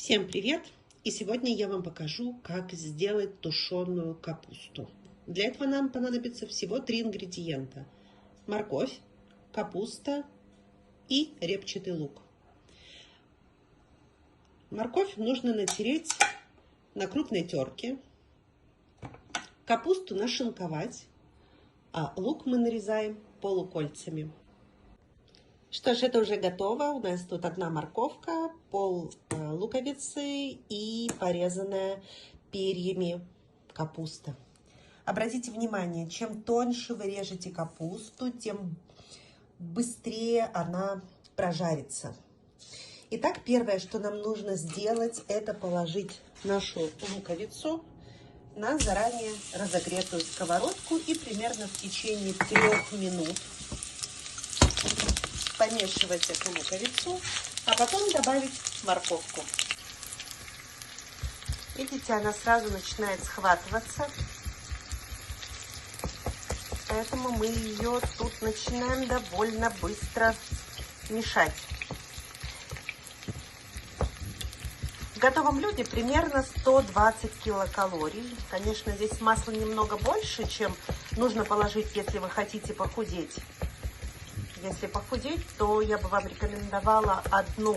Всем привет! И сегодня я вам покажу, как сделать тушеную капусту. Для этого нам понадобится всего 3 ингредиента. Морковь, капуста и репчатый лук. Морковь нужно натереть на крупной терке. Капусту нашинковать, а лук мы нарезаем полукольцами. Что ж, это уже готово. У нас тут 1 морковка, пол луковицы и порезанная перьями капуста. Обратите внимание, чем тоньше вы режете капусту, тем быстрее она прожарится. Итак, первое, что нам нужно сделать, это положить нашу луковицу на заранее разогретую сковородку и примерно в течение 3 минут помешивать эту луковицу, а потом добавить морковку. Видите, она сразу начинает схватываться, поэтому мы ее тут начинаем довольно быстро мешать. В готовом блюде примерно 120 килокалорий. Конечно, здесь масла немного больше, чем нужно положить, если вы хотите похудеть. Если похудеть, то я бы вам рекомендовала 1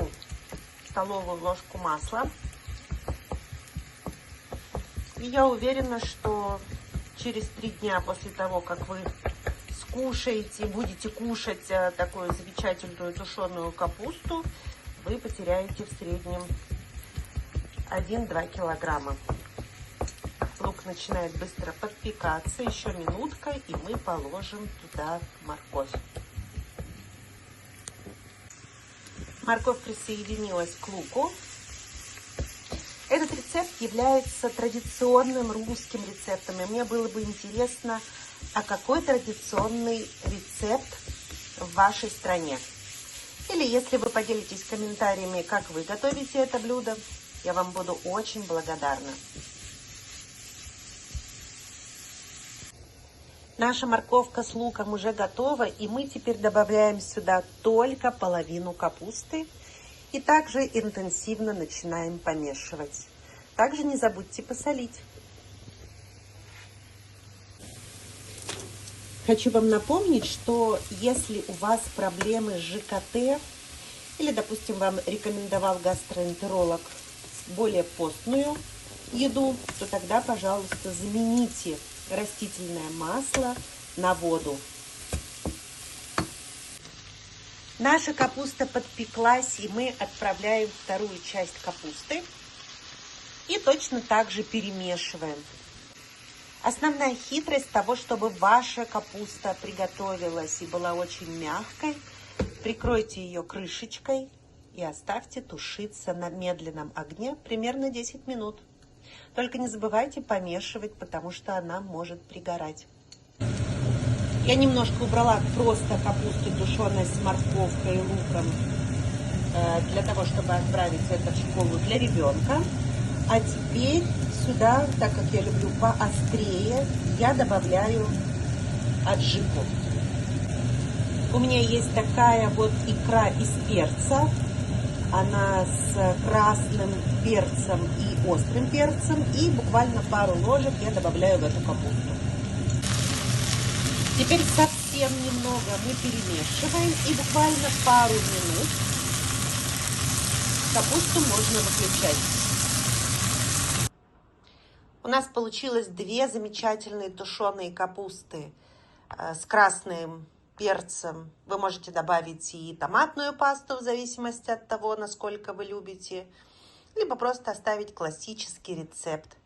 столовую ложку масла. И я уверена, что через 3 дня после того, как вы будете кушать такую замечательную тушеную капусту, вы потеряете в среднем 1-2 килограмма. Лук начинает быстро подпекаться, еще минутка, и мы положим туда морковь. Морковь присоединилась к луку. Этот рецепт является традиционным русским рецептом. И мне было бы интересно, а какой традиционный рецепт в вашей стране? Или если вы поделитесь комментариями, как вы готовите это блюдо, я вам буду очень благодарна. Наша морковка с луком уже готова, и мы теперь добавляем сюда только половину капусты и также интенсивно начинаем помешивать. Также не забудьте посолить. Хочу вам напомнить, что если у вас проблемы с ЖКТ, или, допустим, вам рекомендовал гастроэнтеролог более постную еду, то тогда, пожалуйста, замените растительное масло на воду. Наша капуста подпеклась, и мы отправляем 2-ю часть капусты и точно так же перемешиваем. Основная хитрость того, чтобы ваша капуста приготовилась и была очень мягкой, прикройте ее крышечкой и оставьте тушиться на медленном огне примерно 10 минут. Только не забывайте помешивать, потому что она может пригорать. Я немножко убрала просто капусту тушеной с морковкой и луком, для того, чтобы отправить это в школу для ребенка. А теперь сюда, так как я люблю поострее, я добавляю аджику. У меня есть такая вот икра из перца. Она с красным перцем и острым перцем. И буквально пару ложек я добавляю в эту капусту. Теперь совсем немного мы перемешиваем. И буквально пару минут капусту можно выключать. У нас получилось 2 замечательные тушеные капусты с красным перцем. Вы можете добавить и томатную пасту, в зависимости от того, насколько вы любите, либо просто оставить классический рецепт.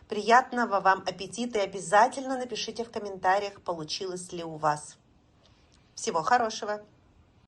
Приятного вам аппетита и обязательно напишите в комментариях, получилось ли у вас. Всего хорошего!